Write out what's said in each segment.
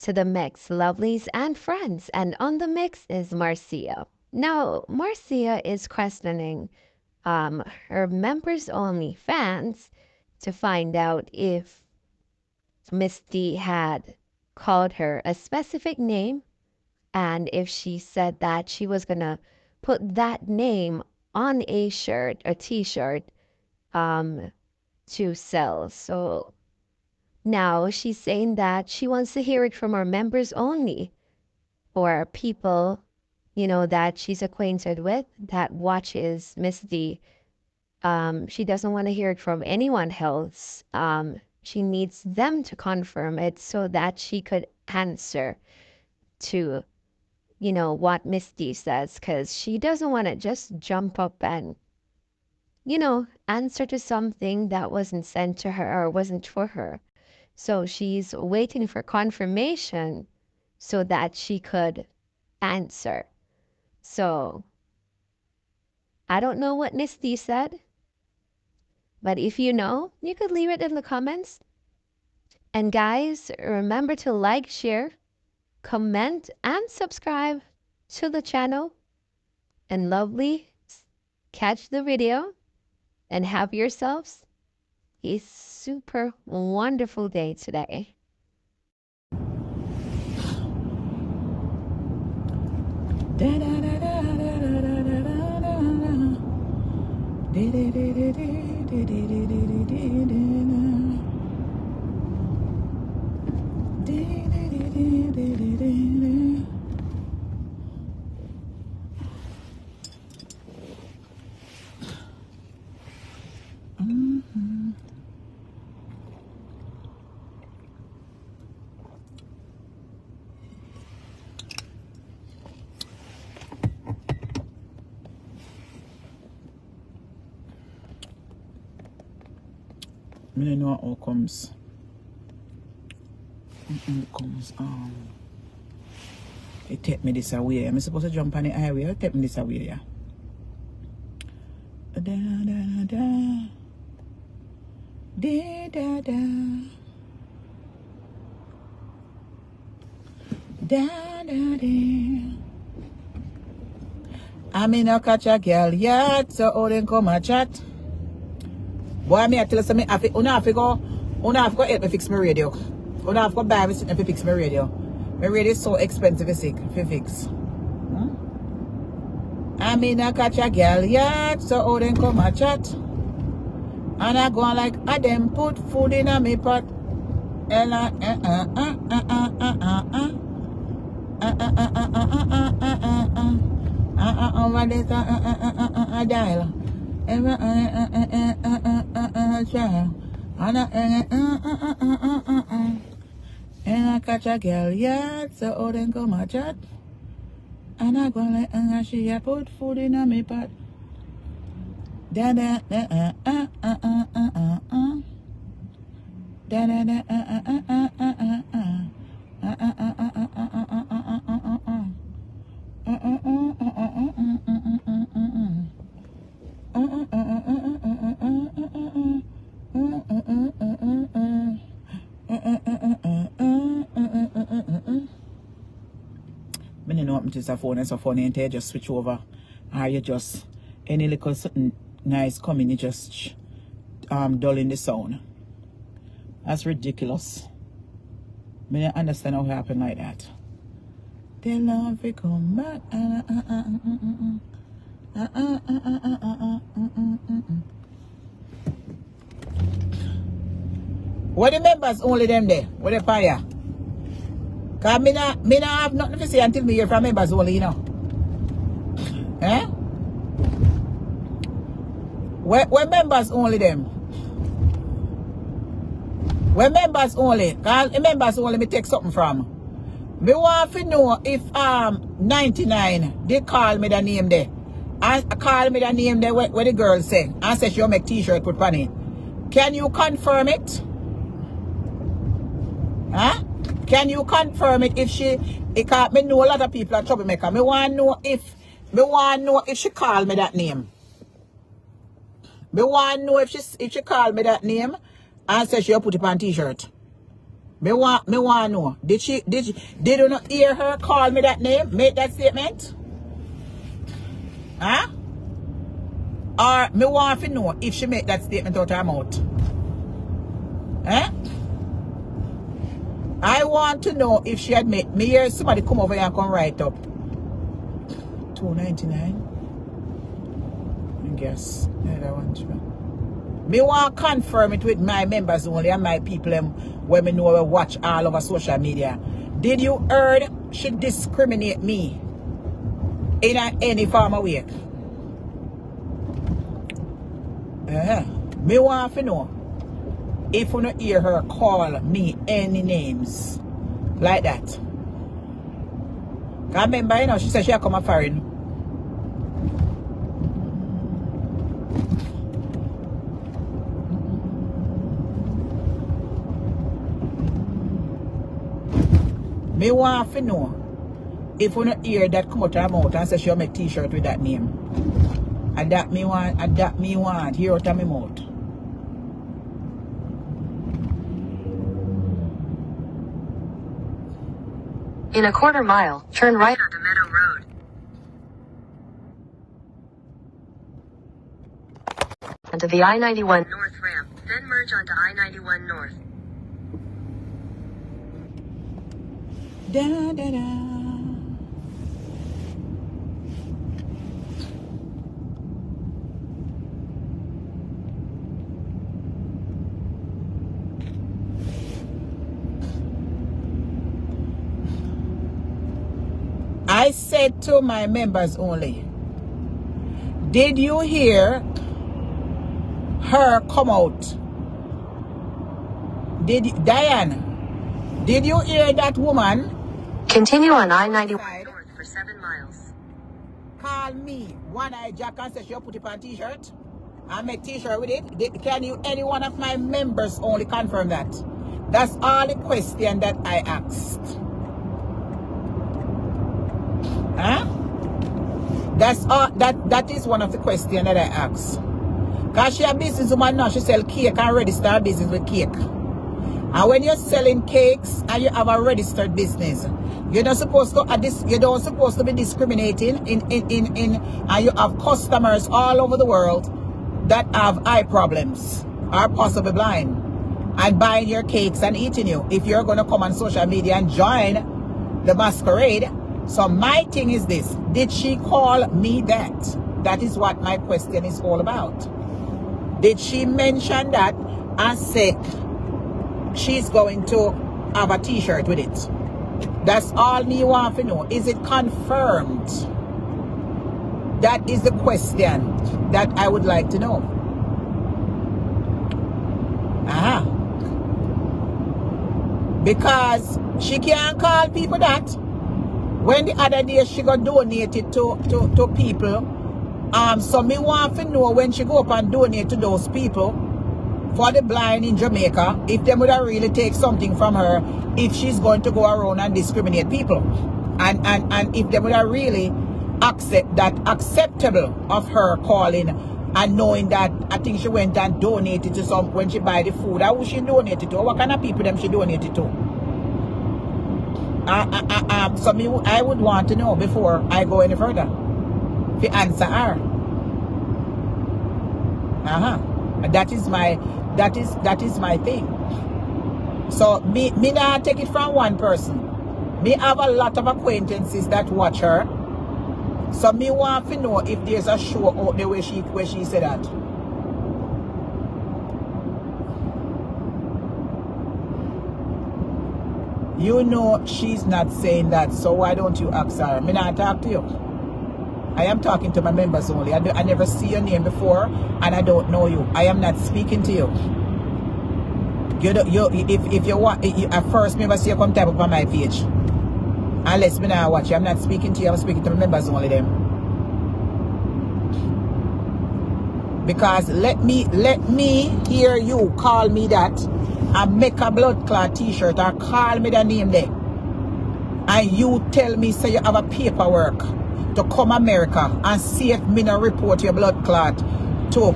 to the mix, lovelies and friends. And on the mix is Marcia. Now, Marcia is questioning her members only fans to find out if Misty had called her a specific name and if she said that she was gonna put that name on a shirt, a t-shirt, to sell. So now she's saying that she wants to hear it from her members only, or people, that she's acquainted with that watches Miss D. She doesn't want to hear it from anyone else. She needs them to confirm it so that she could answer to, what Miss D says, because she doesn't want to just jump up and, answer to something that wasn't sent to her or wasn't for her. So she's waiting for confirmation so that she could answer. So I don't know what Miss D said, but if you know, you could leave it in the comments. And guys, remember to like, share, comment, and subscribe to the channel. And lovely, catch the video and have yourselves a super wonderful day today. I don't know how comes. It take me this away. I'm supposed to jump on the highway. It take me this away, yeah. Da da da da da da da da da. I'm in a catch a girl yet, so all them come a chat. Boy, me I tell you something. Una have to go help me fix my radio. Una have to buy me something to fix my radio. My radio is so expensive to fix. I'm in a catch a girl yet, so all them come a chat. And I go like, I them put food in a me pot. Dial. And I catch a girl yet, so all them come a chat. And I go like, she put food in a me pot. Da da da da da da I don't know what is a phone is so funny until you just switch over, or you just any little something nice coming, you just dulling the sound. That's ridiculous. I don't understand how it happened like that. They love to come back. What the members only them there? What the fire? Cause me not have nothing to say until me hear from members only, you know. Eh? Where members only them? Where members only? Cause members only me take something from. Me want to know if 99 they call me the name there. And call me the name there where the girl say. And say she'll make t-shirt put on it. Can you confirm it? Huh? Can you confirm it if she, because me know a lot of people are troublemaker. Me want to know if she call me that name. Me want to know if she call me that name and say she'll put it on t-shirt. Me want to know. Did you not hear her call me that name? Make that statement? Huh? Or me want to know if she make that statement out of her mouth. Eh? I want to know if she had made me hear somebody come over here and come right up. $2.99. I guess. Yeah, that one. Me want to confirm it with my members only and my people when me know we watch all over social media. Did you heard she discriminate me in any form of way? Me want to know if you don't hear her call me any names like that. I remember, you know, she said she had come a foreign. Me want to know if you don't hear that come out of her mouth and say she'll make t-shirt with that name. And that me want, hear out of my mouth. In a quarter mile, turn right onto Meadow Road. Onto the I-91 North ramp, then merge onto I-91 North. Da, da, da. I said to my members only, did you hear her come out? Diane, did you hear that woman? Continue on I-91 North for 7 miles. Call me one-eye Jack and say she'll put it on t-shirt and make t-shirt with it. Can you, any one of my members only confirm that? That's all the question that I asked. Huh? That's all. That is one of the questions that I asked. Cause she a businesswoman now, she sell cake and register a business with cake. And when you're selling cakes and you have a registered business, you're not supposed to you don't supposed to be discriminating and you have customers all over the world that have eye problems or possibly blind and buying your cakes and eating you. If you're gonna come on social media and join the masquerade. So my thing is this, did she call me that? That is what my question is all about. Did she mention that and say she's going to have a t-shirt with it? That's all me want to know. Is it confirmed? That is the question that I would like to know. Because she can't call people that. When the other day she got donated to people, so me want to know when she go up and donate to those people for the blind in Jamaica, if they would really take something from her, if she's going to go around and discriminate people, and if they would really accept that acceptable of her calling and knowing that I think she went and donated to some when she buy the food. Who she donated to? What kind of people them she donated to? So I would want to know before I go any further. To answer her. That is my thing. So me not take it from one person. Me have a lot of acquaintances that watch her. So me want to know if there's a show out there where she said that. You know she's not saying that, so why don't you ask her? Me not talk to you. I am talking to my members only. I never see your name before, and I don't know you. I am not speaking to you. If you want, at first, me see you come type up on my page. Unless me not watch you, I'm not speaking to you. I'm speaking to my members only. Them. Because let me hear you call me that. And make a blood clot t-shirt or call me the name there. And you tell me say you have a paperwork to come America and see if me no report your blood clot to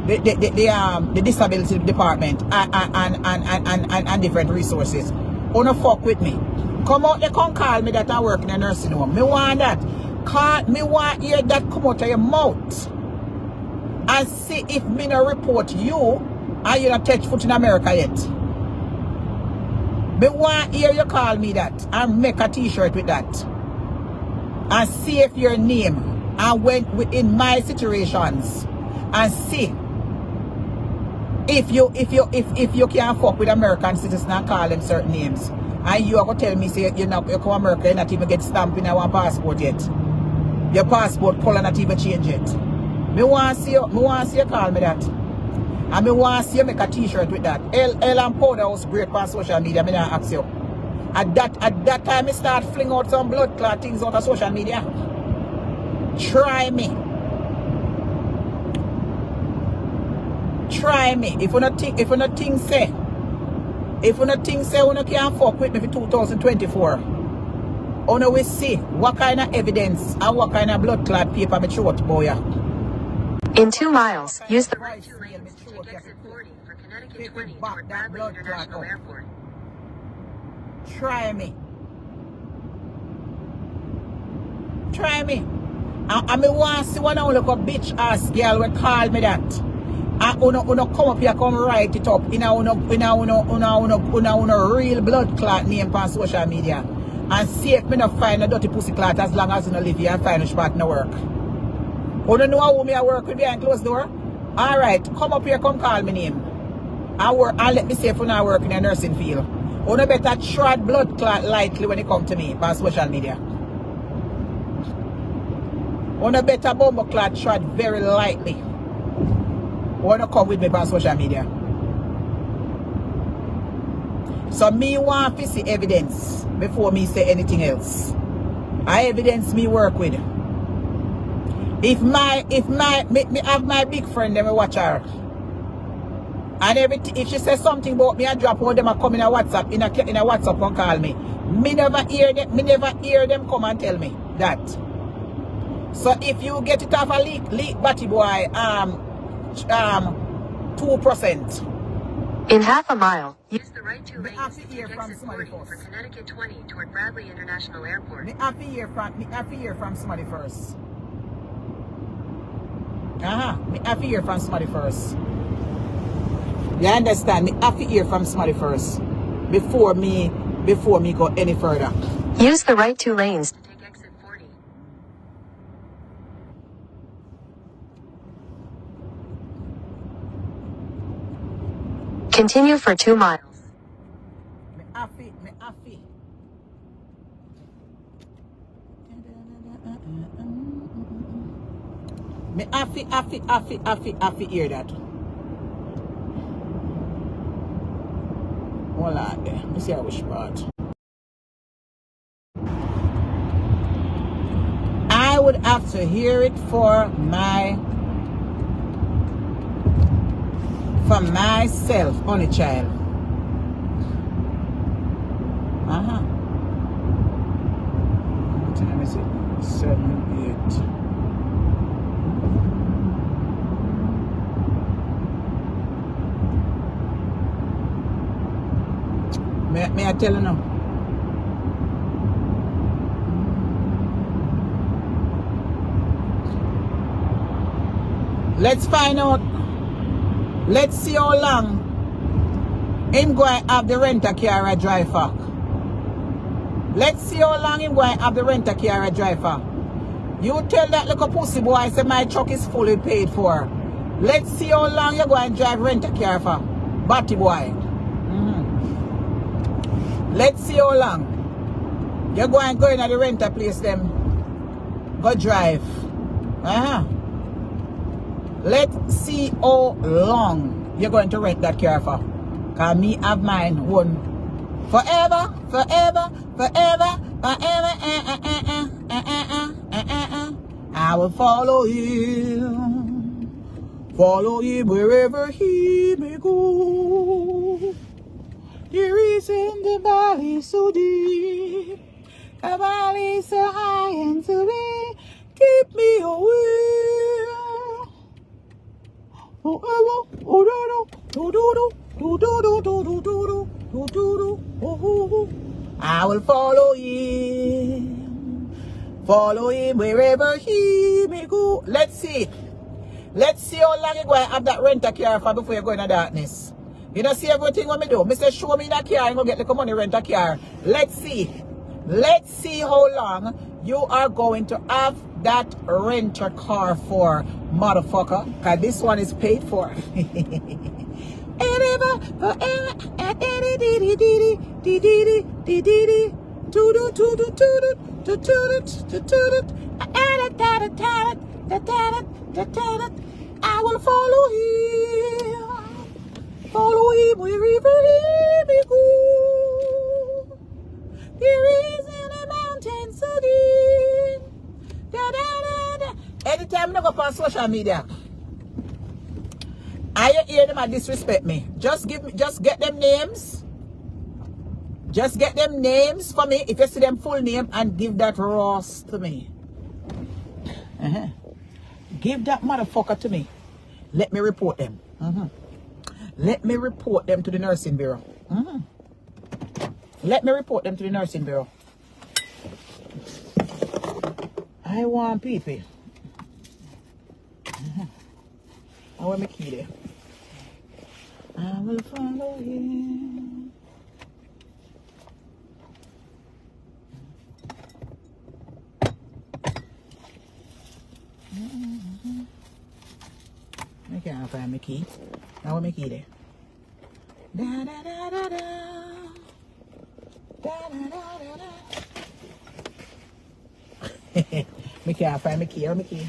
the disability department and different resources. Wanna fuck with me? Come out, they come call me that I work in a nursing home. Me want that. Call me, want hear that come out of your mouth. And see if me no report you and you not touch foot in America yet. Me want hear you call me that and make a t-shirt with that. And see if your name and went within my situations and see if you can't fuck with American citizens and call them certain names. And you are going to tell me, say, you come to America, you not even get stamped in our passport yet. Your passport color not even change yet. Me want to see you call me that. And me want to see you make a t-shirt with that. L and powder was great on social media, me not ask you. At that time, I start fling out some blood clot things out of social media. Try me. Try me. If you not think say you can't fuck with me for 2024. You will see what kind of evidence and what kind of blood clot paper me throw out, boy. In 2 miles, use the right two lanes to take exit 40 for Connecticut 20 toward Bradley International Airport. Try me. Try me. I me want to see one look a bitch ass girl will call me that. And uno come up here, come write it up in a real blood clot name on social media. And see if me not find a dirty pussy clot as long as you live here and find a spot no work. You don't know how me I work with behind closed door? Alright, come up here, come call me name. And let me see if you not work in a nursing field. You better tread blood clot lightly when it come to me on social media. You better bomb clot tread very lightly. You come with me on social media. So me want to see evidence before me say anything else. I evidence me work with. If me have my big friend, then me watch her. And if she says something about me, I drop all them a come in a WhatsApp, in a WhatsApp and call me. Me never hear them come and tell me that. So if you get it off a leak batty boy, 2%. In half a mile, use the right two lanes to take exit 40 for Connecticut 20 toward Bradley International Airport. Me have to hear from somebody first. Me have to hear from somebody first. You understand? Me have to hear from somebody first before me go any further. Use the right 2 lanes to take exit 40. Continue for 2 miles. Me have to. Me have to hear that. Hold on there. Let me see how which part. I would have to hear it for myself, only child. Let me see. 7, 8. May I tell you now? Let's find out. Let's see how long him going to have the rent-a-car a drive for. Let's see how long him going to have the rent-a-car a drive for. You tell that little pussy boy, say my truck is fully paid for. Let's see how long you're going to drive rent-a-car for. Batty boy. Let's see how long you're going to the rental place them. Go drive. Let's see how long you're going to rent that car for. Because me have mine one. Forever. I will follow him. Follow him wherever he may go. There is in the valley so deep, the valley so high and so deep, keep me away I will follow him. Follow him wherever he may go. Let's see. Let's see how long you go and have that rent a car for before you go in the darkness. You don't see everything what me do. Mr. Show me that car and go get the money rent a car. Let's see. Let's see how long you are going to have that rent a car for, motherfucker. Because this one is paid for. Forever, forever, I will follow him wherever he may go. There is in a mountain so deep. Anytime I go on social media, I hear them and disrespect me. Just get them names. Just get them names for me. If you see them full name and give that Ross to me. Give that motherfucker to me. Let me report them. Let me report them to the nursing bureau. Let me report them to the nursing bureau. I want people. I want my key there. I will follow him. I can't find my key. I want my key there. Da da da da da. Da da da da da. Me can't find my key. I want my key.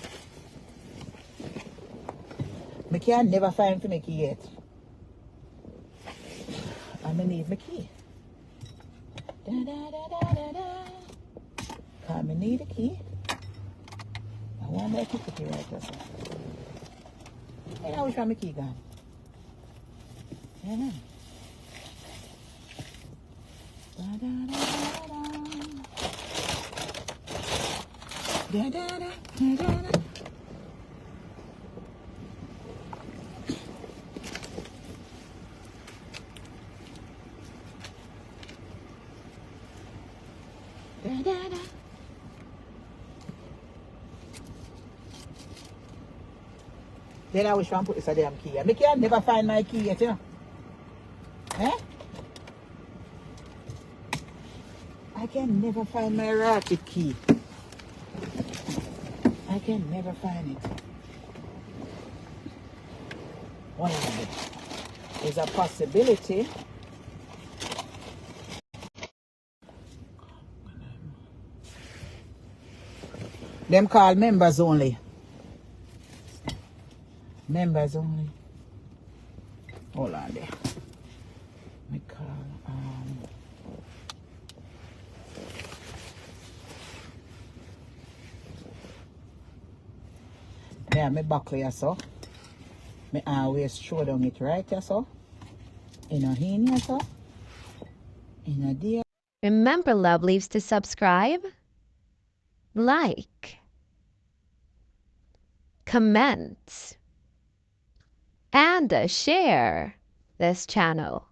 Me can't never find my key yet. I'm gonna need my key. Da da da da da da. I'm gonna need a key. I want that key right there. And I wish my key gone. Yeah. Da da da da da. Da da da da da. Da, da, da. Then I wish I put this a damn key. I can never find my key yet, you know. Eh? I can never find my ratchet key. I can never find it. Well, there's a possibility. Them call members only. Members only. Hold on there. Me call yeah, me buckle here so. Me always show down it right here so. In a hand here so. In a dear. Remember, lovelies, to subscribe, like, comment, and share this channel.